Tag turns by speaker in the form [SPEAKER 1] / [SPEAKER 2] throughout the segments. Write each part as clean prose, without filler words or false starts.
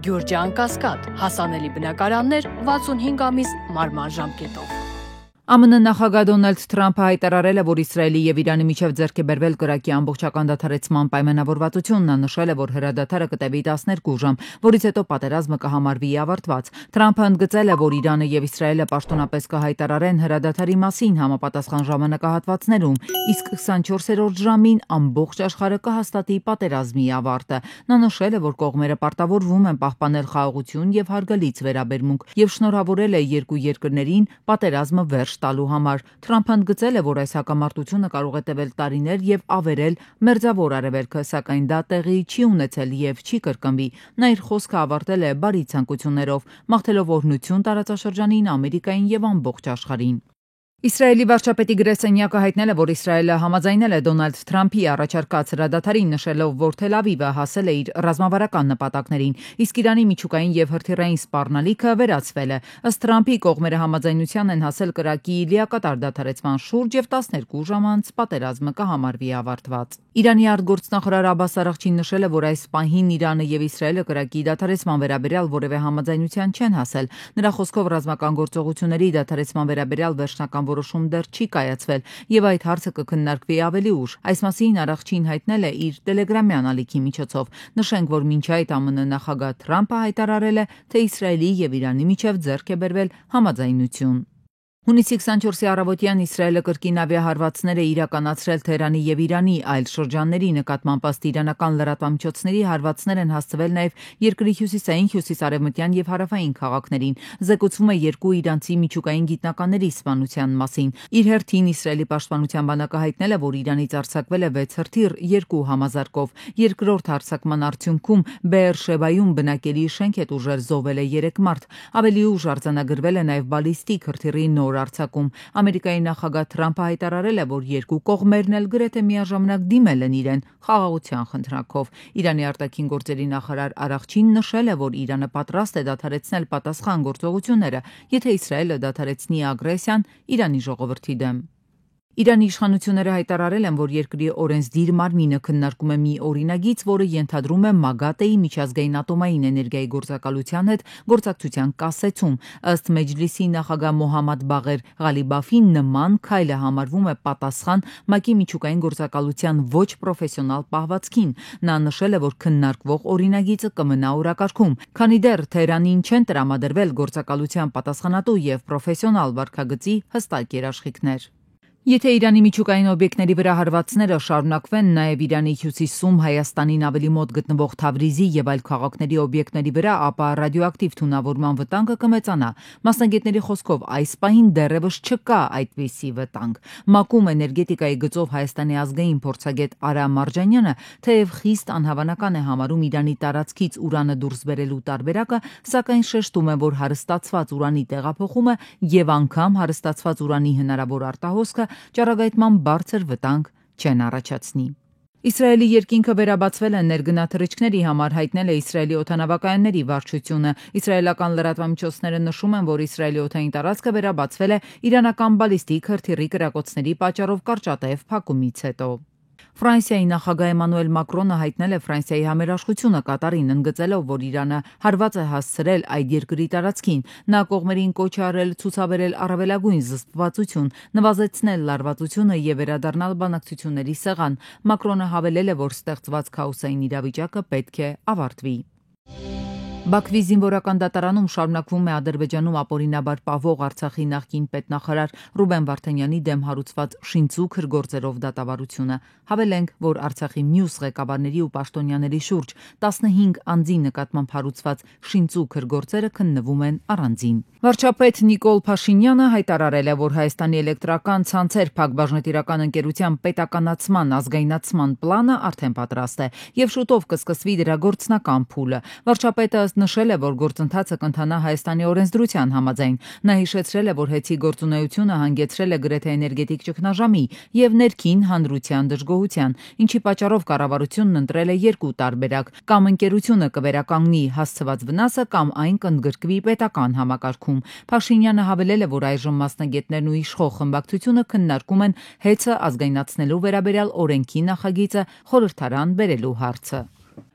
[SPEAKER 1] Գյուրջան Կասկադ, հասանելի բնակարաններ 65 ամիս մարման ժամկետով։
[SPEAKER 2] ԱՄՆ նախագահ Դոնալդ Թրամփը հայտարարել է, որ Իսրայելի եւ Իրանի միջև ձեռք է բերվել կրակի ամբողջական դադարեցման պայմանավորվածություն։ Նա նշել է, որ հրադադարը կտևի 12 ժամ, որից հետո պատերազմը կհամարվի ավարտված։ Թրամփը ընդգծել է, որ Իրանը եւ Իսրայելը պաշտոնապես կհայտարարեն հրադադարի մասին համապատասխան ժամանակահատվածներում, իսկ 24-րդ ժամին ամբողջ աշխարհը կհաստատի պատերազմի ավարտը։ Նա նշել է, որ կողմերը պարտավորվում են պահպանել խաղաղություն եւ հարգալից վերաբերմունք եւ շնորհավորել է երկու երկրներին պատերազմը վերջ տալու համար։ Թրամփը ընդգծել է, որ այս հակամարտությունը կարող է տևել տարիներ եւ ավերել Մերձավոր Արևելքը, սակայն դա տեղի չի ունեցել եւ չի կրկնվի։ Նա իր խոսքը ավարտել է բարի ցանկություններով, մաղթելով օրհնություն տարածաշրջանին, Ամերիկային եւ ամբողջ աշխարհին։ Իսրայելի վարչապետի գրասենյակը հայտնել է, որ Իսրայելը համաձայնել է Դոնալդ Թրամփի առաջարկած հրադադարին, նշելով, որ Թել Ավիվը հասել է իր ռազմավարական նպատակներին, իսկ Իրանի միջուկային եւ հրթիռային սպառնալիքը վերացվել է։ Ըստ Թրամփի, կողմերը համաձայնության են հասել կրակի լիակատար դադարեցման շուրջ եւ 12 ժամ անց պատերազմը կհամարվի ավարտված։ Իրանի արտգործնախարար Աբբաս Արաղչին նշել է, որ այս պահին Իրանը եւ Իսրայելը կրակի դադարեցման վերաբերյալ որևէ համաձայնության չեն հասել։ Նրա խոսքով ռազմական գործողությունների դադարեցման վերաբերյալ վերջնական որոշում դեռ չի կայացվել եւ այդ հարցը կքննարկվի ավելի ուշ։ Այս մասին Արաղչին հայտնել է իր տելեգրամյան ալիքի միջոցով։ Նշենք, որ մինչ այդ ԱՄՆ նախագահ Թրամփը հայտարարել է, թե Իսրայելի եւ Իրանի միջև ձեռք է բերվել համաձայնություն։ Հունիսի 24-ի առավոտյան Իսրայելը կրկին ավիահարվածներ է իրականացրել Թեհրանի եւ Իրանի այլ շրջանների նկատմամբ ըստ իրանական լրատվամիջոցների հարվածներ են հասցվել նաեւ երկրի հյուսիսային, հյուսիսարևմտյան եւ հարավային քաղաքներին։ Զեկուցվում է երկու իրանցի միջուկային գիտնականների սպանության մասին։ Իր հերթին Իսրայելի պաշտպանության բանակը հայտնել է, որ Իրանից արձակվել է 6 հրթիռ 2 համազարկով։ Երկրորդ հարձակման արդյունքում Բեեր-Շեբայում բնակելի շենք հետ ուժեր զոհվել է 3 մարդ։ Ավելի ուշ արձանագրվել է նաեւ բալիստիկ հրթիռի նոր արձակում։ Ամերիկայի նախագահ Թրամփը հայտարարել է, որ երկու կողմերն էլ գրեթե միաժամանակ դիմել են իրեն խաղաղության խնդրանքով։ Իրանի արտաքին գործերի նախարար Արաղչին նշել է, որ Իրանը պատրաստ է դադարեցնել պատասխան գործողությունները, եթե Իսրայելը դադարեցնի ագրեսիան Իրանի ժողովրդի դեմ։ Իրանի իշխանությունները հայտարարել են, որ երկրի օրենսդիր մարմինը քննարկում է մի օրինագիծ, որը ենթադրում է ՄԱԳԱՏԵ-ի միջազգային ատոմային էներգիայի գործակալության հետ գործակցության կասեցում։ Ըստ Մեջլիսի նախագահ Մոհամմադ Բաղեր Ղալիբաֆի, նման քայլը համարվում է պատասխան ՄԱԿ-ի միջուկային գործակալության ոչ պրոֆեսիոնալ պահվածքին։ Նա նշել է, որ քննարկվող օրինագիծը կմնա օրակարգում, քանի դեռ Թեհրանին չեն տրամադրվել գործակալության պատասխանատու եւ պրոֆեսիոնալ վարքագծի հստակ երաշխիքներ։ Եթե Իրանի միջուկային օբյեկտների վրա հարվածները շարունակվեն նաև Իրանի հյուսիսում Հայաստանին ավելի մոտ գտնվող Թավրիզի եւ այլ քաղաքների օբյեկտների վրա, ապա ռադիոակտիվ թունավորման վտանգը կմեծանա։ Մասնագետների խոսքով այս պահին դեռևս չկա այդպիսի վտանգ։ ՄԱԿ-ում էներգետիկայի գծով Հայաստանի ազգային փորձագետ Արա Մարջանյանը թեև խիստ անհավանական է համարում Իրանի տարածքից ուրանը դուրս բերելու տարբերակը, սակայն շեշտում է, որ հարստացված ուրանի տեղափոխումը եւ անգամ հարստացված ուրանի հնարավոր արտահոսքը ճառագայթման բարձր վտանգ չեն առաջացնի։ Իսրայելի երկինքը վերաբացվել է ներգնաթռիչքների համար, հայտնել է Իսրայելի օդանավակայանների վարչությունը։ Իսրայելական լրատվամիջոցները նշում են, որ Իսրայելի օդային տարածքը վերաբացվել է իրանական բալիստիկ հրթիռի կրակոցների պատճառով կարճատև փակումից հետո։ Ֆրանսիայի նախագահ Էմանուել Մակրոնը հայտնել է Ֆրանսիայի համերաշխությունը Կատարին, ընդգծելով, որ Իրանը հարված է հասցրել այդ երկրի տարածքին։ Նա կողմերին կոչ է արել ցուցաբերել առավելագույն զսպվածություն, նվազեցնել լարվածությունը եւ վերադառնալ բանակցությունների սեղան։ Մակրոնը հավելել է, որ ստեղծված քաոսային իրավիճակը պետք է ավարտվի։ Բաքվի զինվորական դատարանում շարունակվում է Ադրբեջանում ապօրինաբար պահվող Արցախի նախկին պետնախարար Ռուբեն Վարդանյանի դեմ հարուցված շինծուքր գործերով դատավարությունը։ Հավելենք, որ Արցախի մյուս ղեկավարների ու պաշտոնյաների շուրջ 15 անձի նկատմամբ հարուցված շինծուքր գործերը քննվում են առանձին։ Վարչապետ Նիկոլ Փաշինյանը հայտարարել է, որ Հայաստանի էլեկտրական ցանցեր Փակbaşնետիրական ընկերության պետականացման ազգայնացման պլանը արդեն պատրաստ է եւ շուտով կսկսվի դրա գործնական փուլը։ Վարչապետը նշել է, որ գործընթացը կընթանա Հայաստանի օրենսդրության համաձայն։ Նա հիշեցրել է, որ հեծի գործունեությունը հանգեցրել է գրեթե էներգետիկ ճգնաժամի եւ ներքին հանրության դժգոհության, ինչի պատճառով կառավարությունն ընտրել է երկու տարբերակ՝ կամ ընկերությունը կվերականգնի հասցված վնասը, կամ այն կընդգրկվի պետական համակարգում։ Փաշինյանը հավելել է, որ այժմ մասնագետներն ու իշխող խմբակցությունը քննարկում են հեծը ազգայնացնելու վերաբերյալ օրենքի նախագիծը խորհրդարան բերելու հարցը։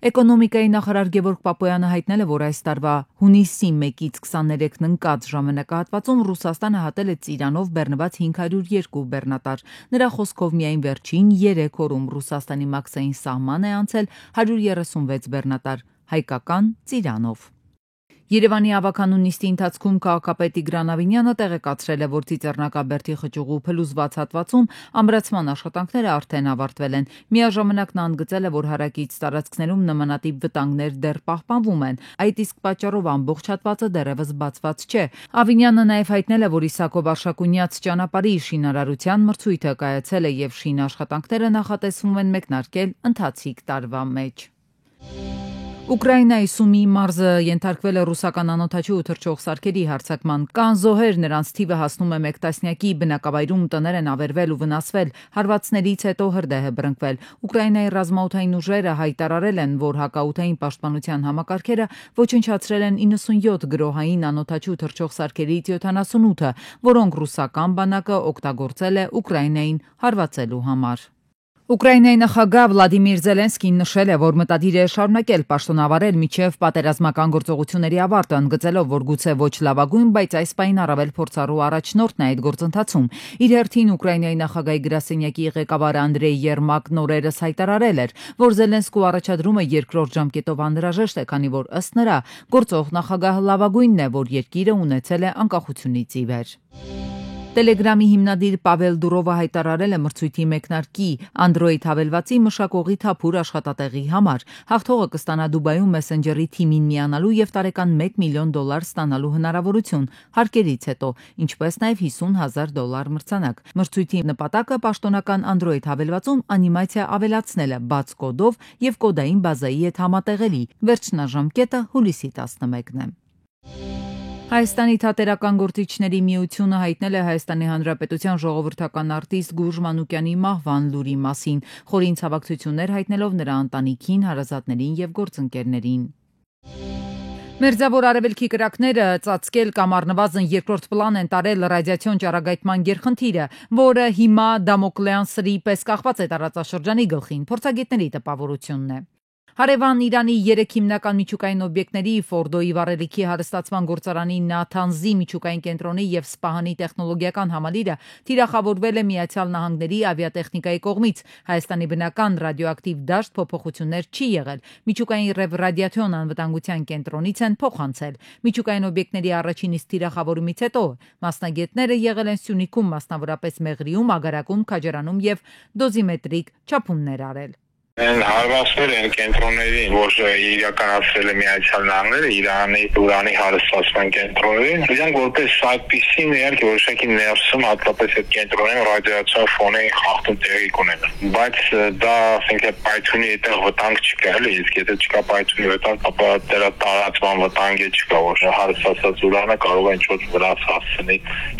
[SPEAKER 2] Էկոնոմիկայի նախարար Գևորգ Պապոյանը հայտնել է, որ այս տարվա հունիսի 1-ից 23-ն ընկած ժամանակահատվածում Ռուսաստանը հատել է Ծիրանով բեռնված 502 բեռնատար։ Նրա խոսքով միայն վերջին 3 օրում Ռուսաստանի մաքսային սահման է անցել 136 բեռնատար, հայկական Ծիրանով։ Երևանի ավականու նիստի ընթացքում քաղաքապետ Տիգրան Ավինյանը տեղեկացրել է, որ Ծիծեռնակաբերդի խճուղու փլուզված հատվածում ամրացման աշխատանքները արդեն ավարտվել են։ Միաժամանակ նա ընդգծել է, որ հարակից տարածքներում նմանատիպ վտանգներ դեռ պահպանվում են, այդ իսկ պատճառով ամբողջ հատվածը դեռևս բացված չէ։ Ավինյանը նաև հայտնել է, որ Իսակով Արշակունյաց ճանապարհի շինարարության մրցույթը կայացել է եւ շինաշխատանքները նախատեսվում են մեկնարկել ընթացիկ տարվա մեջ։ Ուկրաինայի Սումի մարզը ենթարկվել է ռուսական անօդաչու ու թռչող սարքերի հարձակման։ Կան զոհեր, նրանց թիվը հասնում է 1 տասնյակի, բնակավայրում տներ են ավերվել ու վնասվել, հարվածներից հետո հրդեհ է բռնկվել։ Ուկրաինայի ռազմաօդային ուժերը հայտարարել են, որ հակաօդային պաշտպանության համակարգերը ոչնչացրել են 97 գրոհային անօդաչու թռչող սարքերից 78-ը, որոնք ռուսական բանակը օգտագործել է Ուկրաինային հարվածելու համար։ Ուկրաինայի նախագահ Վլադիմիր Զելենսկին նշել է, որ մտադիր է շարունակել պաշտոնավարել մինչև պատերազմական գործողությունների ավարտը, ընդգծելով, որ գուցե ոչ լավագույն, բայց այս պահին առավել փորձառու առաջնորդն է այդ գործընթացում։ Իր հերթին Ուկրաինայի նախագահի գրասենյակի ղեկավար Անդրեյ Երմակն օրերս հայտարարել էր, որ Զելենսկու առաջադրումը երկրորդ ժամկետով անհրաժեշտ է, քանի որ ըստ նրա գործող նախագահը լավագույնն է, որ երկիրը ունեցել է անկախությունից ի վեր։ Տելեգրամի հիմնադիր Պավել Դուրովը հայտարարել է մրցույթի մեկնարկի Android հավելվածի մշակողի թափուր աշխատատեղի համար։ Հաղթողը կստանա Դուբայում Messenger-ի թիմին միանալու եւ տարեկան $1 միլիոն ստանալու հնարավորություն հարկերից հետո, ինչպես նաեւ $50,000 մրցանակ։ Մրցույթի նպատակը պաշտոնական Android հավելվածում անիմացիա ավելացնել է բաց կոդով եւ կոդային բազայի հետ համատեղելի։ Վերջնաժամկետը հուլիսի 11-ն է։ Հայաստանի թատերական գործիչների միությունը հայտնել է Հայաստանի Հանրապետության ժողովրդական արտիստ Գուրժ Մանուկյանի մահվան լուրի մասին, խորին ցավակցություններ հայտնելով նրա ընտանիքին, հարազատներին եւ գործընկերներին։ Մերձավոր արևելքի կրակները ծածկել կամ առնվազն երկրորդ պլան են տարել ռադիացիոն ճառագայթման գերխնդիրը, որը հիմա Դամոկլեան սրի պես կախված է տարածաշրջանի գլխին, փորձագետների տպավորությունն է։ Հարևան Իրանի 3 հիմնական միջուկային օբյեկտների Ֆորդոյի վառելիքի հարստացման գործարանի Նաթանզի միջուկային կենտրոնի եւ Սպահանի տեխնոլոգիական համալիրը թիրախավորվել է Միացյալ Նահանգների ավիատեխնիկայի կողմից։ Հայաստանի բնական ռադիոակտիվ դաշտ փոփոխություններ չի եղել։ Միջուկային ռադիացիոն անվտանգության կենտրոնից են փոխանցել։ Միջուկային օբյեկտների առաջին իսկ թիրախավորումից հետո մասնագետները եղել են Սյունիքում, մասնավորապես Մեղրիում, Ագարակում, Քաջարանում եւ դոզիմետրիկ չափումներ արել։
[SPEAKER 3] Հարվածներ են կենտրոններին, որ իրականացրել է Միացյալ Նահանգները, Իրանի ուրանի հարստացման կենտրոններին։ Իրանք որպես այդպիսին իհարկե որոշակի ներսում հատկապես այդ կենտրոնային ռադիացիոն ֆոնի խախտում տեղի կունենա։ Բայց դա ասենք պայթյունի այդտեղ վտանգ չկա, էլի, իսկ եթե չկա պայթյունի վտանգ, ապա դրա տարածման վտանգ չկա, որ հարստացած ուրանը կարող է ինչ-որ վնաս հասցնի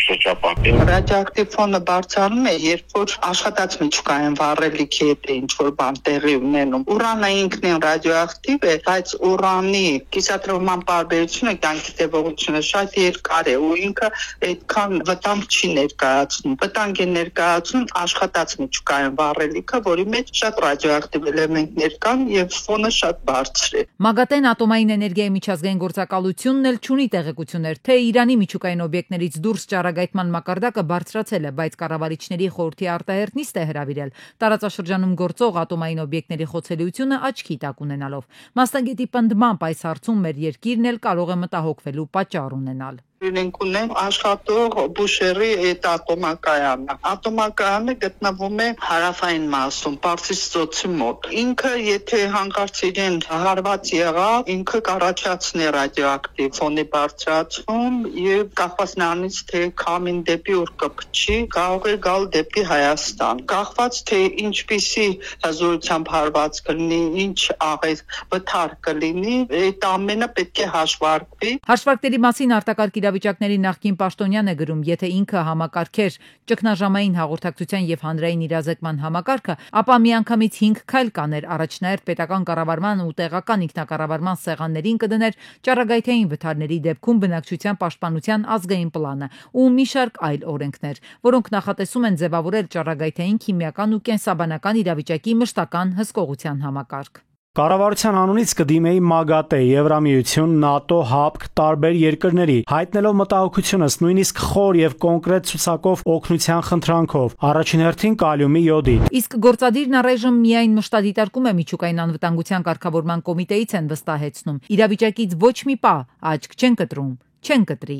[SPEAKER 3] շրջապատին։
[SPEAKER 4] Ռադիոակտիվ ֆոնը բարձրանում է, երբ որ աշխատած միջուկային վառելիքի հետ ինչ-որ բան տեղի ունենում։ Ուրանը ինքնին ռադիոակտիվ է, բայց ուրանի կիսատրվման պարբերությունը կյանքի տևողությունը շատ երկար է ու ինքը այդքան վտանգ չի ներկայացնում։ Վտանգ է ներկայացնում աշխատած միջուկային վառելիքը, որի մեջ շատ ռադիոակտիվ էլեմենտներ կան եւ ֆոնը շատ բարձր է։
[SPEAKER 2] Մագատեն ատոմային էներգիայի միջազգային գործակալությունն էլ չունի տեղեկություններ, թե Իրանի միջուկային օբյեկտներից դուրս ճառագայթման մակարդակը բարձրացել է, բայց կառավարիչների խորհրդի արտահերթ նիստ է հրավիրել տարածաշրջանում գործող ատոմային օբյեկտների խոցելիությունը աչքի տակ ունենալով։ Մասնագետի պնդմամբ այս հարցում մեր երկիրն էլ կարող է մտահոգվելու պատճառ ունենալ։
[SPEAKER 4] Իրենք ունեն աշխատող Բուշերի այդ ատոմակայանը։ Ատոմակայանը գտնվում է հարավային մասում, Պարսից ծոցի մոտ։ Ինքը, եթե հանկարծ իրեն հարված եղավ, ինքը կառաջացնի ռադիոակտիվ ֆոնի բարձրացում եւ կախված նրանից, թե քամին դեպի ուր կփչի, կարող է գալ դեպի Հայաստան։ Կախված թե ինչպիսի հզորությամբ հարված կլինի, ինչ աղետ վթար կլինի, այդ ամենը պետք է հաշվարկվի։
[SPEAKER 2] Հաշվարկների մասին արտակարգ իրավիճակների նախկին պաշտոնյան է գրում, եթե ինքը համակարգեր ճգնաժամային հաղորդակցության եւ հանրային իրազեկման համակարգը, ապա միանգամից 5 քայլ կաներ, առաջնահերթ պետական կառավարման ու տեղական ինքնակառավարման սեղաններին կդներ ճառագայթային վթարների դեպքում բնակչության պաշտպանության ազգային պլանը ու մի շարք այլ օրենքներ, որոնք նախատեսում են ձևավորել ճառագայթային, քիմիական ու կենսաբանական իրավիճակի մշտական հսկողության համակարգ։
[SPEAKER 5] Կառավարության անունից կդիմեի ՄԱԳԱՏԵ, Եվրամիություն, ՆԱՏՕ, ՀԱՊԿ, տարբեր երկրների, հայտնելով մտահոգությունս նույնիսկ խոր եւ կոնկրետ ցուցակով օգնության խնդրանքով, առաջին հերթին կալիումի յոդի։
[SPEAKER 2] Իսկ գործադիրն առայժմ միայն մշտադիտարկում է միջուկային անվտանգության կարգավորման կոմիտեից են վստահեցնում։ Իրավիճակից ոչ մի պահ աչք չեն կտրում, չեն կտրի։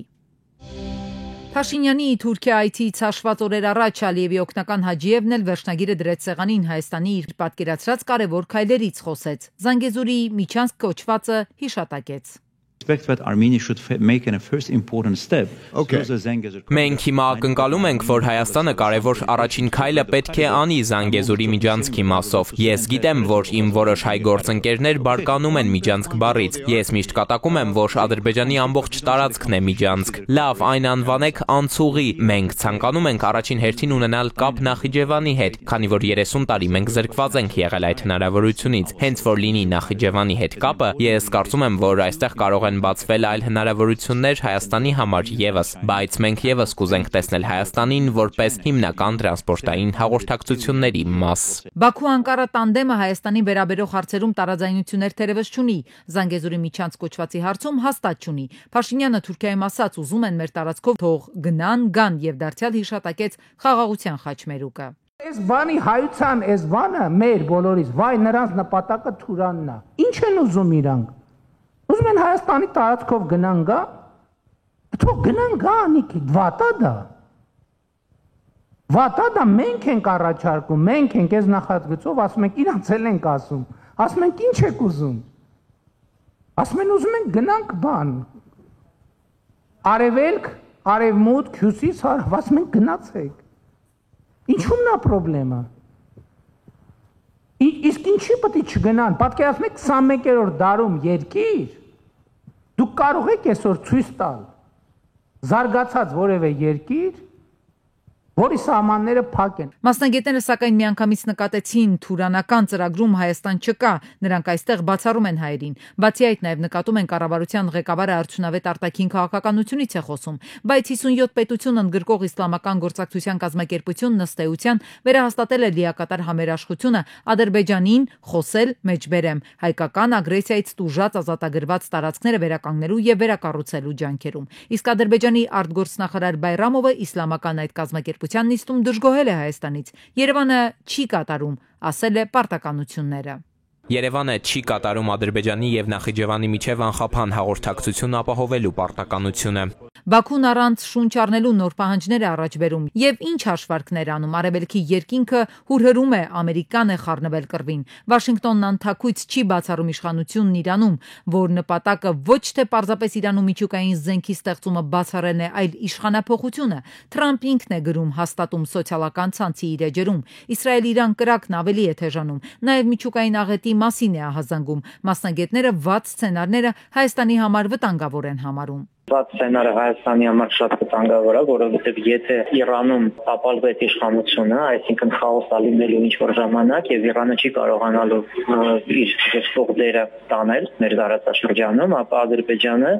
[SPEAKER 2] Փաշինյանի Թուրքիա այցից հաշված օրեր առաջ Ալիևի օգնական Հաջիևն էլ վերջնագիրը դրեց սեղանին Հայաստանի իր պատկերացրած կարևոր քայլերից խոսեց։ Զանգեզուրի միջանցք կոչվածը հիշատակեց։
[SPEAKER 6] Մենք հիմա ակնկալում ենք, որ Հայաստանը կարևոր առաջին քայլը պետք է անի Զանգեզուրի միջանցքի մասով։ Ես գիտեմ, որ իմ որոշ հայ գործընկերներ բարկանում են միջանցք բառից։ Ես միշտ կատակում եմ, որ Ադրբեջանի ամբողջ տարածքն է միջանցք։ Լավ, այն անվանեք անցուղի։ Մենք ցանկանում ենք առաջին հերթին ունենալ կապ Նախիջևանի հետ, քանի որ 30 տարի մենք զրկված ենք եղել այդ հնարավորությունից։ Հենց որ լինի Նախիջևանի հետ կապը, ես կարծում եմ, որ այստեղ կարող են բացվել այլ հնարավորություններ Հայաստանի համար եւս, բայց մենք եւս կուզենք տեսնել Հայաստանին որպես հիմնական տրանսպորտային հաղորդակցությունների մաս։
[SPEAKER 2] Բաքու-Անկարա տանդեմը Հայաստանի վերաբերող հարցերում տարաձայնություններ թերևս չունի, Զանգեզուրի միջանցք կոչվածի հարցում հաստատ չունի։ Փաշինյանը Թուրքիայում ասաց, ուզում են մեր տարածքով թող գան եւ դարձյալ հիշատակեց խաղաղության խաչմերուկը։
[SPEAKER 7] Այս բանի հայության այս բանը մեր բոլորիս, վայ նրանց նպատակը Թուրանն է։ Ինչ են ուզում իրանք։ Ուզում են Հայաստանի տարածքով գնան գա, թող գնան գա անիքի, վատա դա մենք ենք առաջարկում, մենք ենք այս նախագծով, ասում ենք իրանց էլ ենք ասում, ասում ենք ինչ եք ուզում, ասում են ուզում ենք գնանք բան, արևելք, արևմուտք, հյուսիս, հարավ, ասում ենք գնացեք, ինչու՞մն է պրոբլեմը, իսկ ինչի պետք է չգնան, պատկերացնեք 21-րդ դարում երկիր, դուք կարող եք այսօր ցույց տալ զարգացած որևէ երկիր, որի սահմանները փակ են։
[SPEAKER 2] Մասնագետները սակայն միանգամից նկատեցին Թուրանական ծրագրում Հայաստան չկա, նրանք այստեղ բացառում են հայերին։ Բացի այդ նաև նկատում են կառավարության ղեկավարը արդյունավետ արտաքին քաղաքականությունից է խոսում, բայց 57 պետություն ընդգրկող իսլամական գործակցության կազմակերպությունն ըստ էության վերահաստատել է լիակատար համերաշխությունը Ադրբեջանին խոսել մեջբերեմ հայկական ագրեսիայից տուժած ազատագրված տարածքները վերականգնելու եւ վերակառուցելու ջանքերում։ Իսկ Ադրբեջանի արտգործնախարար Բայրամովը իսլամական այդ կազմակերպության նիստում դժգոհել է Հայաստանից։ Երևանը չի կատարում, ասել է պարտականությունները։
[SPEAKER 6] Երևանը չի կատարում Ադրբեջանի եւ Նախիջևանի միջև անխափան հաղորդակցություն ապահովելու պարտականությունը։
[SPEAKER 2] Բաքուն առանց շունչ առնելու նոր պահանջներ է առաջ բերում եւ ինչ հաշվարկներ անում արևելքի երկինքը հուրհրում է ամերիկան է խառնվել կռվին։ Վաշինգտոնն անթաքույց չի բացառում իշխանությունն Իրանում, որ նպատակը ոչ թե պարզապես Իրանում միջուկային զենքի ստեղծումը բացառելն է, այլ իշխանափոխությունը։ Թրամփ ինքն է գրում հաստատում սոցիալական ցանցի իր էջերում։ Իսրայել-Իրան կրակն ավելի է թեժանում։ Նաեւ միջուկային աղետի մասին է ահազանգում։ Մասնագետները վատ սցենարները Հայաստանի համար վտանգավոր են համարում։
[SPEAKER 8] Վատ սցենարը Հայաստանի համար շատ վտանգավոր է, որովհետև եթե Իրանում ապալվեց իշխանությունը, այսինքն խաոս ալինելու ինչ-որ ժամանակ եւ Իրանը չի կարողանալու իր դեպող դերը տանել մեր տարածաշրջանում, ապա Ադրբեջանը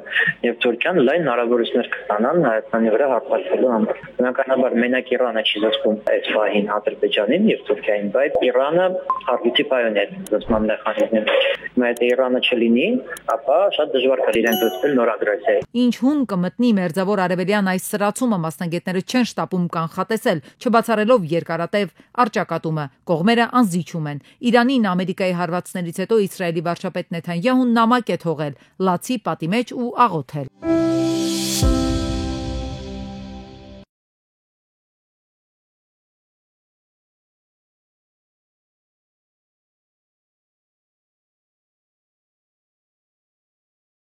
[SPEAKER 8] եւ Թուրքիան լայն հնարավորություններ կստանան Հայաստանի վրա հարձակվելու համար։ Բնականաբար մենակ Իրանը չի զսպում այս պահին Ադրբեջանին եւ Թուրքիային, բայց Իրանը արդյունքի պայուն է զսպման մեխանիզմի մեջ։ Եթե Իրանը չլինի, ապա շատ դժվար կլինի իրենք զսպել նոր ագրեսիա։
[SPEAKER 2] Ինչ հուն կմտնի մերձավոր արևելյան այս սրացումը մասնագետները չեն շտապում կանխատեսել, չբացառելով երկարատև առճակատումը, կողմերը անզիջում են։ Իրանին Ամերիկայի հարվածներից հետո Իսրայելի վարչապետ Նեթանյահուն նամակ է թողել լացի պատի մեջ ու աղոթել։